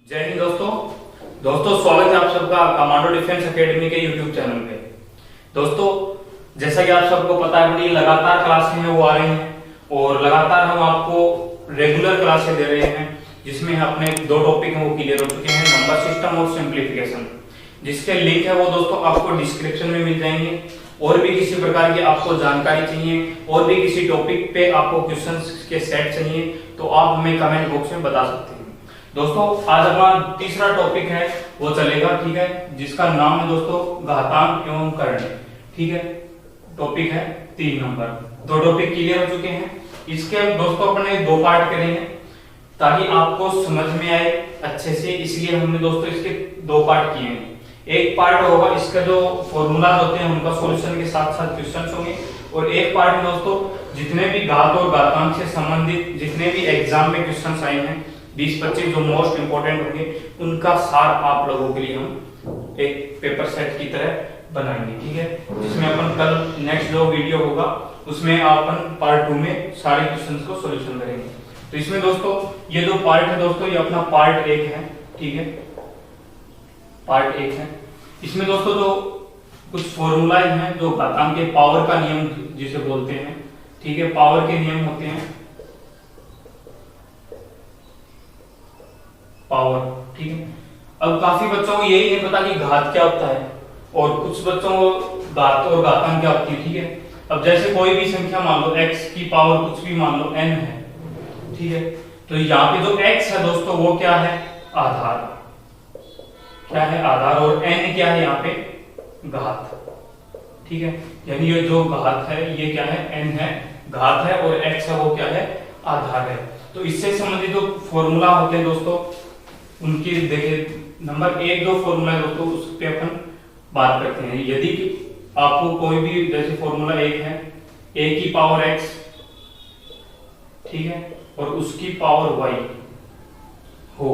जय हिंद दोस्तों स्वागत है आप सबका कमांडो डिफेंस एकेडमी के यूट्यूब चैनल पे। दोस्तों जैसा कि आप सबको पता है बड़ी लगातार क्लासें हैं वो आ रही हैं और लगातार हम आपको रेगुलर क्लासें दे रहे हैं जिसमें अपने दो टॉपिक हैं वो क्लियर हो चुके हैं, नंबर सिस्टम और सिंप्लीफिकेशन, जिसके लिंक है वो दोस्तों आपको डिस्क्रिप्शन में मिल जाएंगे। और भी किसी प्रकार की आपको जानकारी चाहिए और भी किसी टॉपिक पे आपको क्वेश्चंस के सेट चाहिए तो आप हमें कमेंट बॉक्स में बता सकते हैं। दोस्तों आज हमारा तीसरा टॉपिक है वो चलेगा, ठीक है, जिसका नाम है दोस्तों घातांक एवं कर्ण, ठीक है। टॉपिक है 3 नंबर। दो टॉपिक क्लियर हो चुके हैं। इसके दोस्तों अपने 2 पार्ट करेंगे ताकि आपको समझ में आए अच्छे से, इसलिए हमने दोस्तों इसके 2 पार्ट किए हैं। एक पार्ट होगा इसका जो फॉर्मूला होते हैं उनका सॉल्यूशन के साथ साथ क्वेश्चंस होंगे, और एक पार्ट में दोस्तों जितने भी घात और घातांक से संबंधित जितने भी एग्जाम में क्वेश्चंस आए हैं 20-25 जो मोस्ट इंपोर्टेंट होंगे उनका सार आप लोगों के लिए हम एक पेपर सेट की तरह बनाएंगे, ठीक है, जिसमें अपन कल नेक्स्ट जो वीडियो होगा उसमें अपन पार्ट 2 में सारे क्वेश्चंस को सॉल्यूशन करेंगे। तो इसमें दोस्तों ये जो पार्ट है दोस्तों ये अपना पार्ट 1 है, ठीक है, पार्ट 1 है। इसमें दोस्तों जो कुछ फॉर्मूला हैं जो घातांक के पावर का नियम जिसे बोलते हैं, ठीक है, पावर के नियम होते हैं पावर, ठीक है। अब काफी बच्चों को यही नहीं पता कि घात क्या होता है और कुछ बच्चों को घात और घातांक क्या होती है, ठीक है। अब जैसे कोई भी संख्या मान लो x की पावर कुछ भी मान लो n है, ठीक है, तो यहाँ पे जो x है दोस्तों वो क्या है, आधार, क्या है, आधार, और n क्या है यहाँ पे घात, ठीक है। यानी ये जो घात है ये क्या है, n है, घात है, और x है वो क्या है, आधार है। तो इससे संबंधित जो फॉर्मूला होते हैं दोस्तों उनकी देखिए नंबर 1 जो फॉर्मूला है दोस्तों उस पे अपन बात करते हैं। यदि आपको कोई भी जैसे फॉर्मूला 1 है a की पावर x, ठीक है, और उसकी पावर y हो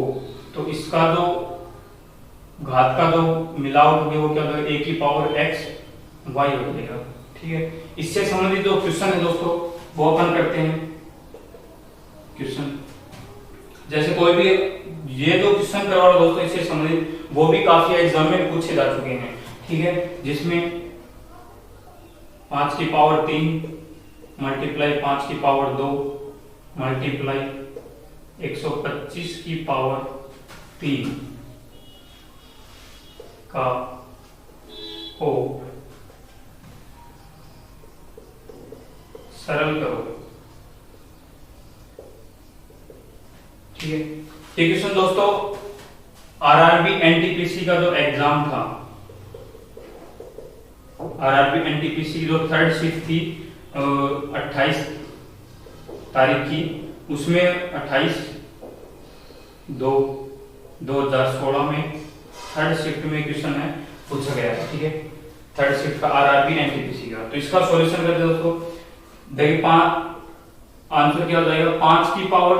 तो इसका जो घात का जो मिलावट होगी वो क्या होगा, a की पावर x y हो जाएगा, ठीक है। इससे संबंधित जो क्वेश्चन है दोस्तों वो अपन करते हैं क्वेश्चन। जैसे कोई भी ये जो क्वेश्चन करवा रहा दोस्तों इससे संबंधित वो भी काफी एग्जाम में पूछे जा चुके हैं, ठीक है, जिसमें 5 की पावर 3 मल्टीप्लाई 5 की पावर 2 मल्टीप्लाई 125 की पावर 3 का हो सरल करो, ठीक है। ये क्वेश्चन दोस्तों आरआरबी एनटीपीसी का जो एग्जाम था, आरआरबी एनटीपीसी जो 3rd शिफ्ट थी 28 तारीख की, उसमें 28/2/2016 में 3rd शिफ्ट में क्वेश्चन है पूछा गया था, ठीक है, 3rd शिफ्ट का आरआरबी एनटीपीसी का। तो इसका सॉल्यूशन करते दोस्तों, देखिए आंसर क्या हो जाएगा, 5 की पावर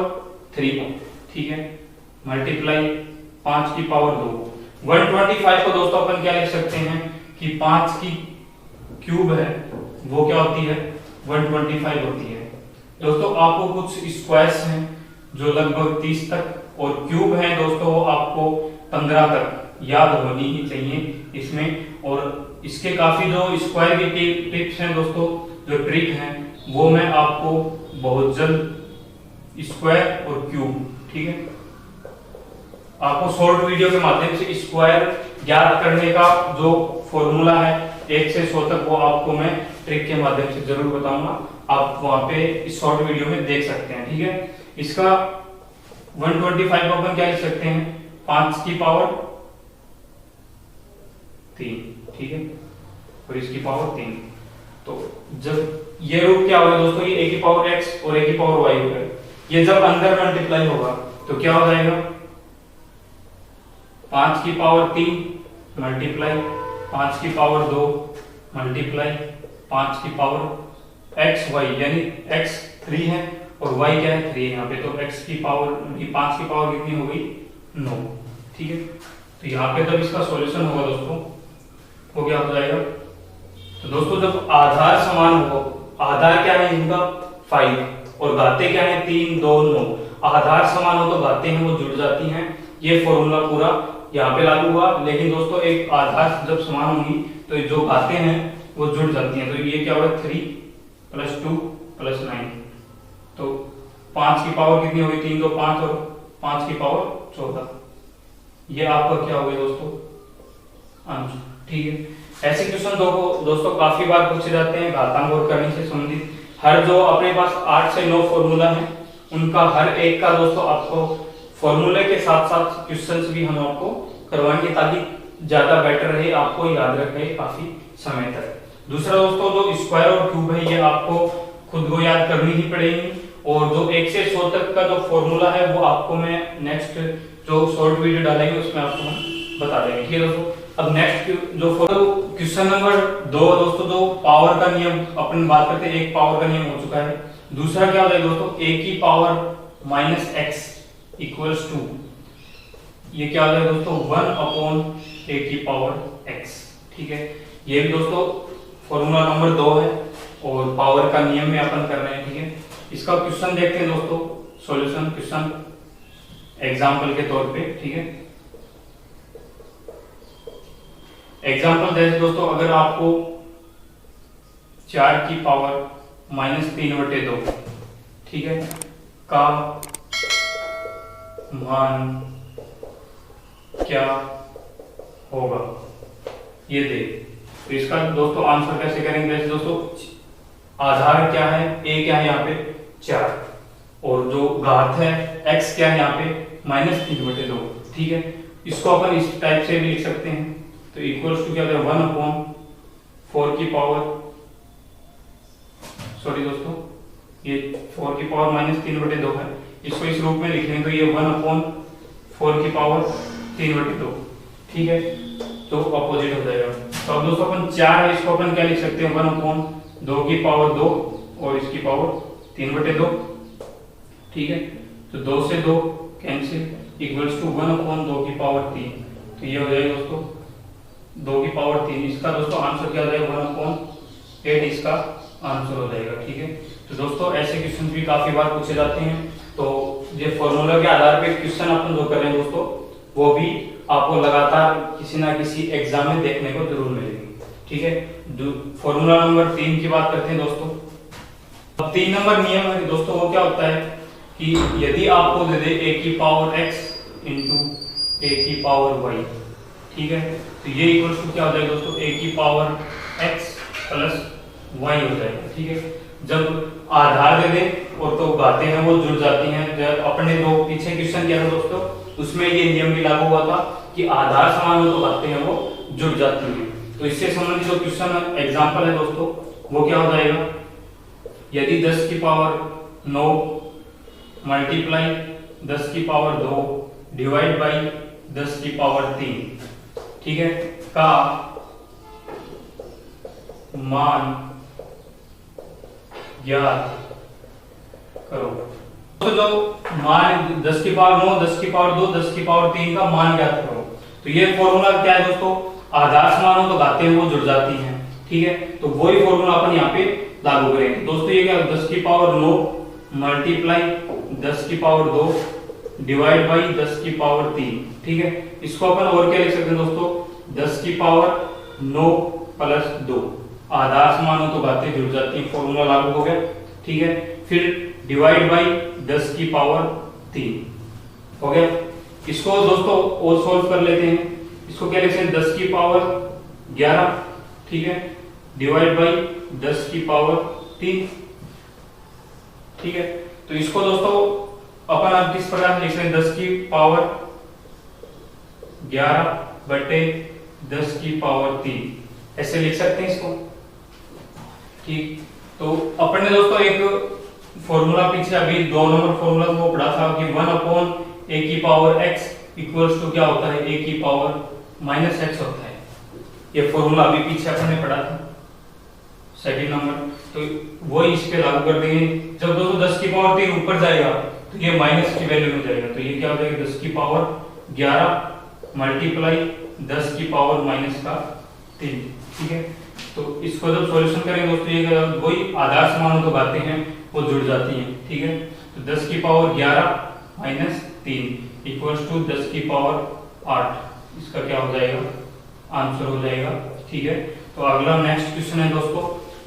3, ठीक है, मल्टीप्लाई 5 की पावर 2 125 को दोस्तों अपन क्या लिख सकते हैं कि 5 की क्यूब है वो क्या होती है, 125 होती है। दोस्तों आपको कुछ स्क्वायर्स हैं जो लगभग 30 तक और क्यूब है दोस्तों वो आपको 15 तक याद होनी ही चाहिए इसमें। और इसके काफी जो स्क्वायर की टिप्स हैं दोस्तों, जो ट्रिक हैं वो मैं आपको बहुत जल्द स्क्वायर और क्यूब, ठीक है, आपको शॉर्ट वीडियो के माध्यम से स्क्वायर ज्ञात करने का जो फॉर्मूला है 1 से 100 तक वो आपको मैं ट्रिक के माध्यम से जरूर बताऊंगा, आप वहां पे इस शॉर्ट वीडियो में देख सकते हैं, ठीक है। इसका 125 को अपन क्या लिख सकते हैं, 5 की पावर 3, ठीक है, और इसकी पावर 3। तो जब ये रूप क्या होगा दोस्तों, ये a की पावर x और a की पावर y होगा, ये जब अंदर मल्टीप्लाई होगा तो क्या हो जाएगा, 5 की पावर 3 मल्टीप्लाई 5 की पावर 2 मल्टीप्लाई 5 की पावर x y, यानी x 3 है और y क्या है 3 है यहाँ पे, तो x की पावर 5 की पावर कितनी हो गई 9, ठीक है। तो यहाँ पे जब इसका सॉल्यूशन होगा दोस्तों वो क्या हो जाएगा, तो दोस्तों जब आधार समान हो, आधार क्या है इनका 5 और घाते क्या है 3 2 9, आधार समान हो तो घाते हैं वो जुड़ जाती हैं ये फॉर्मूला पूरा यहाँ पे लागू हुआ। लेकिन दोस्तों एक आधार जब समान होंगी तो जो घातें हैं वो जुड़ जाती हैं। तो ये क्या होगा 3 + 2 + 9, तो 5 की पावर कितनी होगी 3 2 5 और 5 की पावर 14। ये आपका क्या हो गया दोस्तों आंसर। ठीक है, ऐसे क्वेश्चन दोस्तों काफी बार पूछे जाते हैं घातांक और करनी से संबंधित। हर जो अपने पास 8 से 9 फॉर्मूला है उनका हर एक का दोस्तों आपको फॉर्मूले के साथ साथ क्वेश्चंस भी हम आपको करवाएंगे ताकि ज्यादा बेटर रहे, आपको याद रखे काफी समय तक। दूसरा दोस्तों जो स्क्वायर और क्यूब है ये आपको खुद को याद करनी ही पड़ेगी, और जो 1 से 100 तक का जो फॉर्मूला है वो आपको मैं नेक्स्ट जो शॉर्ट वीडियो डालेंगे उसमें आपको हम बता देंगे। ठीक है दोस्तों, अब नेक्स्ट जो क्वेश्चन नंबर 2 दोस्तों, जो पावर का नियम अपन बात करते हैं, एक पावर का नियम हो चुका है। दूसरा क्या होता है दोस्तों a की पावर -x = 2, ये क्या होता है दोस्तों 1/a की पावर x। ठीक है, ये भी दोस्तों फॉर्मूला नंबर 2 है और पावर का नियम में अपन कर रहे हैं। ठीक है, इसका क्वेश्चन देखते हैं दोस्तों, सॉल्यूशन क्वेश्चन एग्जांपल के तौर पे। ठीक है, एग्जांपल जैसे दोस्तों अगर आपको 4 की पावर -3/2 ठीक है का मान क्या होगा ये दे, तो इसका दोस्तों आंसर कैसे करेंगे। जैसे दोस्तों आधार क्या है a क्या है यहाँ पे 4 और जो घात है x क्या है यहाँ पे -3/2। ठीक है, इसको अपन इस टाइप से भी लिख सकते हैं, तो इक्वल्स टू क्या होता है 1/4 की पावर, सॉरी दोस्तों ये 4 की पावर -3/2 है, इसको इस रूप में लिखेंगे तो ये 1/4 की पावर 3/2। ठीक है, तो अपोजिट हो जाएगा। तो अब दोस्तों अपन 4 है इसको अपन क्या लिख सकते हैं 1/2 की पावर 2 और इसकी पावर 3/2। ठीक है, तो 2 से 2 कैंसिल इक्वल्स टू 1/2 की पावर 3, तो ये हो जाएगा दोस्तों 2 की पावर 3। इसका दोस्तों आंसर क्या हो जाएगा 1/8 इसका आंसर हो जाएगा। ठीक है, तो दोस्तों ऐसे क्वेश्चन भी काफी बार पूछे जाते हैं, तो ये फॉर्मूला के आधार पे क्वेश्चन अपन जो कर रहे हैं दोस्तों वो भी आपको लगातार किसी ना किसी एग्जाम में देखने को जरूर मिलेगी। ठीक है, फॉर्मूला नंबर 3 की बात करते हैं दोस्तों। अब 3 नंबर नियम है दोस्तों, वो क्या होता है कि यदि आपको दे दे a की पावर x * a की पावर y, ठीक है, तो ये इक्वल्स टू क्या हो जाएगा दोस्तों a की पावर x + y हो जाएगा। ठीक है, जब आधार दे दे और तो घातें हैं वो जुड़ जाती हैं। जब अपने जो पीछे क्वेश्चन किया था दोस्तों उसमें ये नियम भी लागू हुआ था कि आधार समान हो तो घातें हैं वो जुड़ जाती हैं। तो इससे संबंधित जो क्वेश्चन एग्जांपल है दोस्तों वो क्या हो जाएगा, यदि 10 की पावर 9 मल्टीप्लाई 10 की पावर 2 डिवाइड बाई 10 की पावर 3, ठीक है, का मान ज्ञात करो। तो जो मान 10 की पावर 9 10 की पावर 2 10 की पावर 3 का मान ज्ञात करो, तो ये फॉर्मूला क्या है दोस्तों, आधार समान हो तो घातें वो जुड़ जाती हैं। ठीक है, तो वही फॉर्मूला अपन यहाँ पे लागू करेंगे दोस्तों। ये क्या 10 की पावर 9 मल्टीप्लाई 10 की पावर 2 डिवाइड बाई 10 की पावर 3, ठीक है, इसको अपन और क्या लिख सकते हैं दोस्तों 10 की पावर 9 + 2, आधार समान हो तो घातें जुड़ जाती हैं, फॉर्मूला लागू हो गया। ठीक है, फिर डिवाइड बाई 10 की पावर 3 हो गया। इसको दोस्तों और सॉल्व कर लेते हैं, इसको क्या लिख सकते हैं 10 की पावर 11, ठीक है, डिवाइड बाई 10 की पावर 3, ठीक है, तो इसको दोस्तों अपन अब किस प्रकार लिख सकते हैं 10 की पावर 11 बटे 10 की पावर 3, ऐसे लिख सकते हैं इसको। ठीक, तो अपन ने दोस्तों एक फॉर्मूला पीछे अभी 2 नंबर फॉर्मूला वो पढ़ा था कि 1/a की पावर x इक्वल्स टू क्या होता है a की पावर -x होता है। ये फॉर्मूला अभी पीछे अपन ने पढ़ा था सेकंड नंबर, तो वो इस पे लागू कर देंगे। जब दोस्तों 10 की पावर 3 ऊपर जाएगा तो ये माइनस की वैल्यू में जाएगा, तो ये क्या हो जाएगा 10 की पावर 11 मल्टीप्लाई 10 की पावर -3, ठीक है, तो इसको जब सॉल्यूशन करेंगे दोस्तों ये वही आधार समान हो तो घातें हैं वो जुड़ जाती हैं। ठीक है, तो 10 की पावर 11 - 3 इक्वल्स टू 10 की पावर 8। इसका क्या हो जाएगा, आंसर हो जाएगा। ठीक है, तो अगला नेक्स्ट क्वेश्चन है दोस्तों,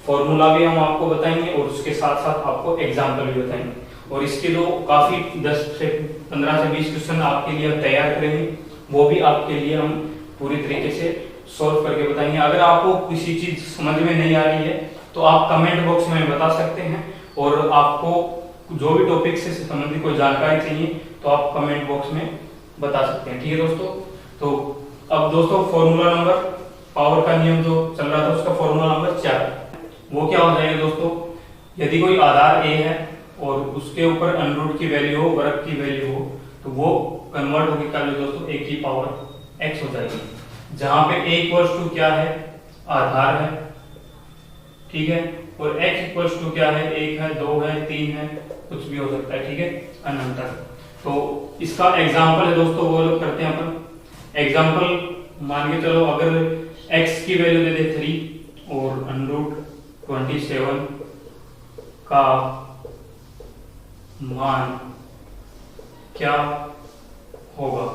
फॉर्मूला भी हम आपको बताएंगे और उसके साथ साथ आपको एग्जाम्पल भी बताएंगे, और इसके जो काफी 10 से 15 से 20 क्वेश्चन आपके लिए तैयार करेंगे, वो भी आपके लिए हम पूरी तरीके से सॉल्व करके बताएंगे। अगर आपको किसी चीज समझ में नहीं आ रही है तो आप कमेंट बॉक्स में बता सकते हैं, और आपको जो भी टॉपिक से संबंधित कोई जानकारी चाहिए तो आप कमेंट बॉक्स में बता सकते हैं। ठीक है दोस्तों, तो अब दोस्तों फॉर्मूला नंबर, पावर का नियम जो चल रहा था उसका फॉर्मूला नंबर 4, वो क्या हो जाएगा दोस्तों, यदि कोई आधार ए है और उसके ऊपर अंडर की वैल्यू हो, वर्ग की वैल्यू हो, तो वो कन्वर्ट होकर क्या दोस्तों ए की पावर एक्स हो जाएगी, जहां पे ए इक्वल्स टू क्या है, आधार है। ठीक है, और x इक्वल्स टू क्या है, 1 है, 2 है, 3 है, कुछ भी हो सकता है। ठीक है, अनंत तक। तो इसका एग्जांपल है दोस्तों, वो लोग करते हैं अपन एग्जांपल। मान के चलो अगर x की वैल्यू दे दे 3 और √27 का मान क्या होगा।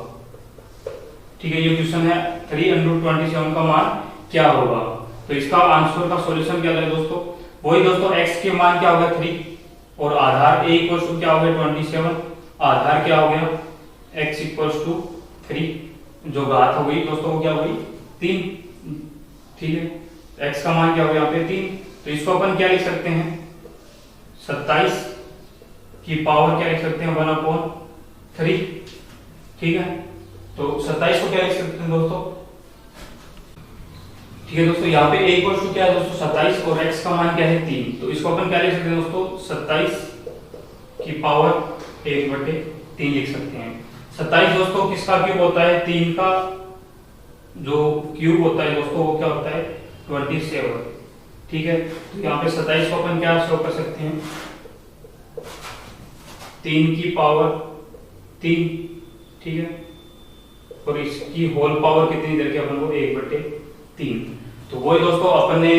ठीक है, ये क्वेश्चन है 3√27 का मान क्या होगा। तो इसका आंसर का सॉल्यूशन क्या है दोस्तों, वही दोस्तों x के मान क्या हो गया 3 और आधार a इक्वल्स टू क्या हो गया 27, आधार क्या हो गया x इक्वल्स टू 3, जो घात हो गई दोस्तों वो क्या हो गई 3। ठीक है, x का मान क्या हो गया यहाँ पे 3, तो इसको अपन क्या लिख सकते हैं, 27 की पावर क्या लिख सकते हैं 1/3। ठीक है, तो 27 को क्या लिख सकते हैं दोस्तों। ठीक है दोस्तों, यहाँ पे a इक्वल्स टू क्या है दोस्तों 27 और x का मान क्या है 3, तो इसको अपन क्या लिख सकते हैं दोस्तों 27 की पावर 1/3 लिख सकते हैं। 27 दोस्तों किसका क्यूब होता है, 3 का जो क्यूब होता है दोस्तों वो क्या होता है 27। ठीक है, तो यहाँ पे 27 को अपन क्या शो कर सकते हैं 3 की पावर 3। ठीक है, और इसकी होल पावर कितनी दे रखी है अपन को 1/3। तो वही दोस्तों अपन ने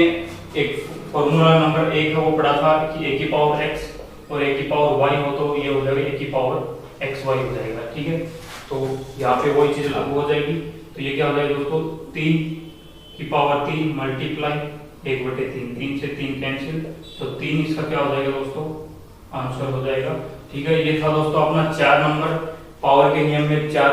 एक फॉर्मूला नंबर 1 है वो पढ़ा था कि a की पावर x और a की पावर y हो तो ये हो जाएगा a की पावर xy हो जाएगा। ठीक है, तो यहाँ पे वही चीज लागू हो जाएगी, तो ये क्या हो जाएगा दोस्तों 3 की पावर 3 मल्टीप्लाई 1/3, 3 से 3 कैंसिल, तो 3 इसका क्या हो जाएगा दोस्तों आंसर हो जाएगा। ठीक है, ये था दोस्तों अपना 4 नंबर पावर के नियम में 4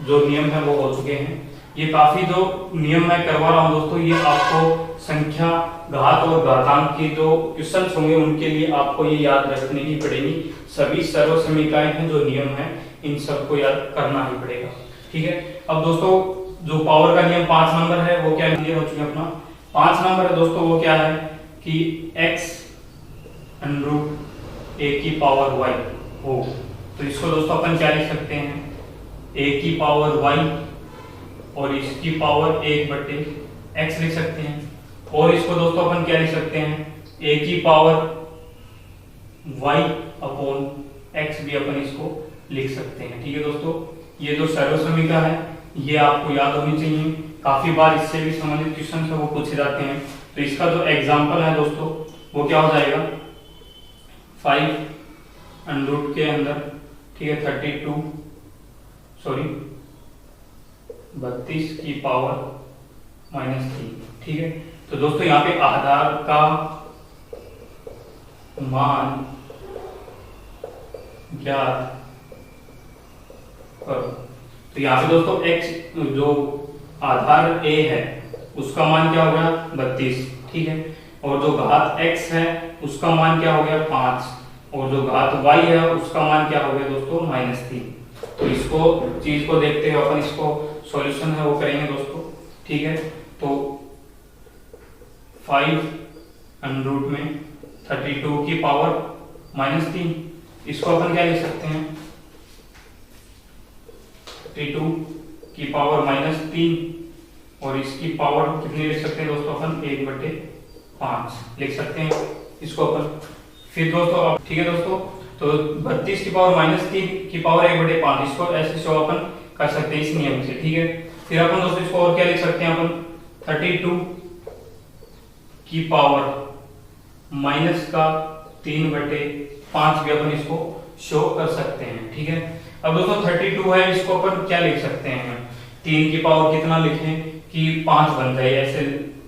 जो नियम है वो हो चुके हैं। ये काफी जो नियम मैं करवा रहा हूँ दोस्तों, ये आपको संख्या, घात और घातांक के जो क्वेश्चंस होंगे उनके लिए आपको ये याद रखने की पड़ेगी। सभी सर्व समीकरण हैं जो नियम है इन सबको याद करना ही पड़ेगा। ठीक है, अब दोस्तों जो पावर का नियम 5 नंबर है वो क्या क्लियर हो चुका है अपना। 5 नंबर है दोस्तों वो क्या है कि x √a की पावर y हो, तो इसको दोस्तों अपन क्या लिख सकते हैं a की पावर y और इसकी पावर 1/x लिख सकते हैं, और इसको दोस्तों अपन क्या लिख सकते हैं a की पावर y/x भी अपन इसको लिख सकते हैं। ठीक है दोस्तों, ये जो सर्व समीकरण है ये आपको याद होनी चाहिए, काफी बार इससे भी संबंधित क्वेश्चन है वो पूछे जाते हैं। तो इसका जो एग्जांपल है दोस्तों वो क्या हो जाएगा 5 के अंदर, ठीक है 32 की पावर -3। ठीक है, तो दोस्तों यहाँ पे आधार का मान ज्ञात करो। तो यहाँ पे दोस्तों x जो आधार a है उसका मान क्या हो गया 32। ठीक है, और जो घात x है उसका मान क्या हो गया 5, और जो घात y है उसका मान क्या हो गया दोस्तों -3। तो इसको चीज को देखते हुए अपन इसको सॉल्यूशन है वो करेंगे दोस्तों। ठीक है, तो 5 में 32 की पावर -3, इसको अपन क्या लिख सकते हैं 32 की पावर -3, और इसकी पावर कितनी लिख सकते हैं दोस्तों अपन 1/5 लिख सकते हैं इसको अपन। फिर दोस्तों अब ठीक है दोस्तों, तो 32 की पावर -3 की पावर 1/5 इसको ऐसे शो अपन कर सकते हैं इस नियम से। ठीक है, फिर अपन दोस्तों इसको और क्या लिख सकते हैं अपन 32 की पावर -3/5 भी अपन इसको शो कर सकते हैं। ठीक है, अब दोस्तों 32 है, इसको अपन क्या लिख सकते हैं, 3 की पावर कितना लिखें कि 5 बन जाए। ऐसे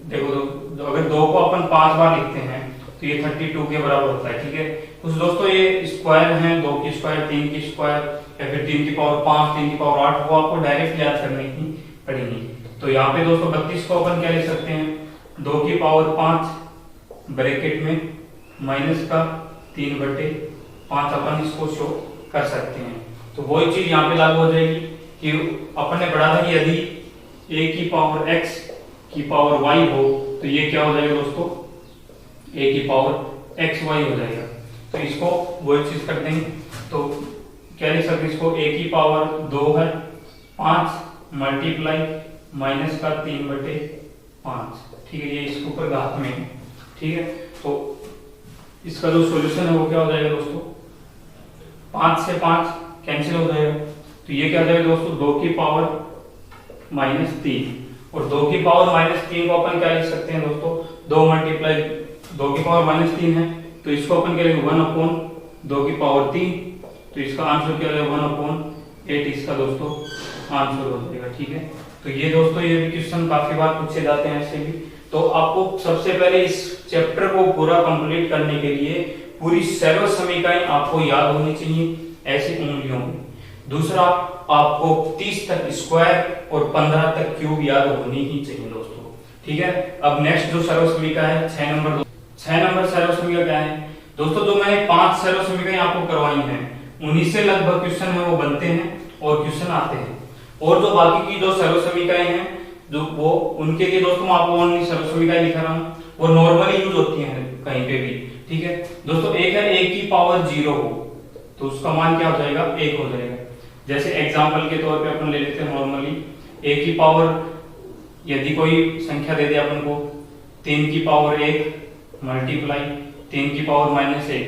देखो तो अगर 2 को अपन 5 बार लिखते हैं तो ये 32 के बराबर होता है, ठीक है। कुछ दोस्तों ये स्क्वायर हैं, 2 की स्क्वायर, 3 की स्क्वायर या फिर 3 की पावर 5, 3 की पावर 8, वो आपको डायरेक्ट याद करने की पड़ेगी। तो यहाँ पे दोस्तों 32 को अपन क्या लिख सकते हैं, 2 की पावर 5 ब्रैकेट में माइनस का 3/5 अपन इसको शो कर सकते हैं। तो वही चीज यहाँ पे लागू हो जाएगी कि अपन ने पढ़ा था कि यदि a की पावर x की पावर y हो तो ये क्या हो जाएगा दोस्तों, a की पावर x y हो जाएगा। तो इसको वही चीज कर देंगे, तो क्या लिख सकते हैं इसको, a की पावर 2 है 5 मल्टीप्लाई माइनस का 3/5, ठीक है। ये इसके ऊपर घात में है, ठीक है। तो इसका जो सॉल्यूशन है वो क्या हो जाएगा दोस्तों, 5 से 5 कैंसिल हो जाएगा। तो ये क्या हो जाएगा दोस्तों, 2 की पावर -3 और 2 की पावर -3 को अपन क्या लिख सकते हैं दोस्तों, 2 मल्टीप्लाई 2 की पावर -3 है तो इसको अपन क्या लिखेंगे 1/2 की पावर 3, तो इसका आंसर क्या है 1/8 इसका दोस्तों आंसर हो जाएगा, ठीक है। तो ये दोस्तों ये भी क्वेश्चन काफी बार पूछे जाते हैं ऐसे भी। तो आपको सबसे पहले इस चैप्टर को पूरा कंप्लीट करने के लिए पूरी सर्व समीकरण आपको याद होनी चाहिए ऐसी उंगलियों में। दूसरा, आपको 30 तक स्क्वायर और 15 तक क्यूब याद होनी ही चाहिए दोस्तों, ठीक है। अब नेक्स्ट जो सर्व समीकरण है 6 नंबर सर्व समीकरण क्या है दोस्तों, जो मैंने 5 सर्व समीकरण आपको करवाई हैं उन्हीं से लगभग क्वेश्चन है वो बनते हैं और क्वेश्चन आते हैं। और जो बाकी की जो सर्व समीकरण हैं जो वो उनके लिए दोस्तों मैं आपको ओनली सर्व समीकरण लिखा रहा हूँ, वो नॉर्मली यूज होती हैं कहीं पे भी, ठीक है दोस्तों। एक है a की पावर 0 हो तो उसका मान क्या हो जाएगा, 1 हो जाएगा। जैसे एग्जांपल के तौर पे अपन ले लेते हैं नॉर्मली a की पावर, यदि कोई संख्या दे दे अपन को 3 की पावर 1 मल्टीप्लाई 3 की पावर -1,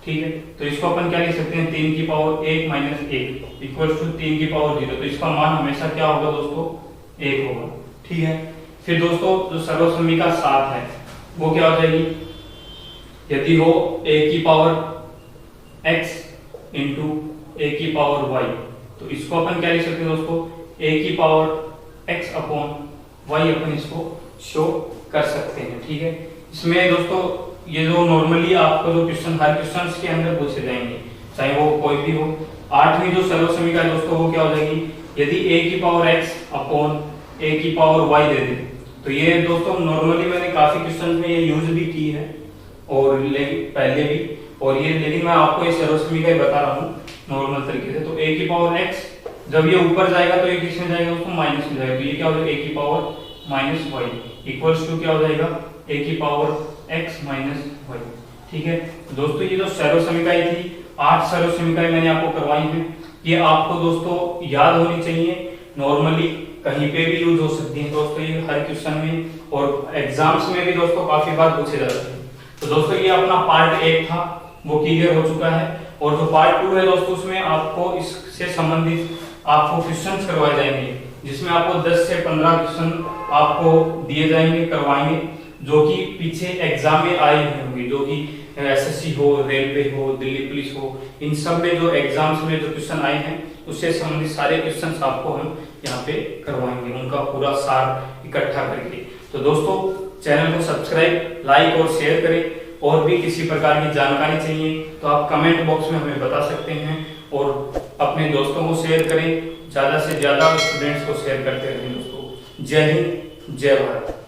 ठीक है। तो इसको अपन क्या लिख सकते हैं, 3 की पावर 1 -1 इक्वल्स टू 3 की पावर 0। तो इसका मान हमेशा क्या होगा दोस्तों, 1 होगा, ठीक है। फिर दोस्तों जो सर्व समीकरण 7 है वो क्या हो जाएगी, यदि हो a की पावर x इंटू a की पावर y, तो इसको अपन क्या लिख सकते हैं दोस्तों, a की पावर x अपॉन y अपन इसको शो कर सकते हैं, ठीक है। इसमें दोस्तों ये जो नॉर्मली आपको जो क्वेश्चन हर क्वेश्चन के अंदर पूछे जाएंगे चाहे वो कोई भी हो। 8वीं जो सर्व समीकरण दोस्तों वो क्या हो जाएगी, यदि a की पावर x अपॉन a की पावर y दे दे, तो ये दोस्तों नॉर्मली मैंने काफी क्वेश्चन में ये यूज भी की है और पहले भी, और ये लेकिन मैं आपको ये सर्व समीकरण बता रहा हूँ नॉर्मल तरीके से। तो a की पावर x जब ये ऊपर जाएगा तो ये किस में जाएगा दोस्तों, माइनस में जाएगा। तो ये क्या हो जाएगा, a की पावर -y इक्वल्स टू क्या हो जाएगा, a की पावर x -y, ठीक है दोस्तों। ये जो सर्व समीकरण थी 8 सर्व समीकरण मैंने आपको करवाई है, ये आपको दोस्तों याद होनी चाहिए, नॉर्मली कहीं पे भी यूज हो सकती है दोस्तों ये हर क्वेश्चन में, और एग्जाम्स में भी दोस्तों काफी बार पूछे जाते हैं। तो दोस्तों ये अपना पार्ट 1 था वो क्लियर हो चुका है, और जो पार्ट 2 है दोस्तों उसमें आपको इससे संबंधित आपको क्वेश्चंस करवाए जाएंगे, जिसमें आपको 10 से 15 क्वेश्चन आपको दिए जाएंगे करवाएंगे, जो कि पीछे एग्जाम में आए हुए होंगे, जो कि एसएससी हो, रेलवे हो, दिल्ली पुलिस हो, इन सब में जो एग्जाम्स में जो क्वेश्चन आए हैं उससे संबंधित सारे क्वेश्चंस आपको हम यहाँ पे करवाएंगे, उनका पूरा सार इकट्ठा करके। तो दोस्तों चैनल को सब्सक्राइब, लाइक और शेयर करें, और भी किसी प्रकार की जानकारी चाहिए तो आप कमेंट बॉक्स में हमें बता सकते हैं, और अपने दोस्तों को शेयर करें, ज्यादा से ज्यादा स्टूडेंट्स को शेयर करते रहें दोस्तों। जय हिंद, जय भारत।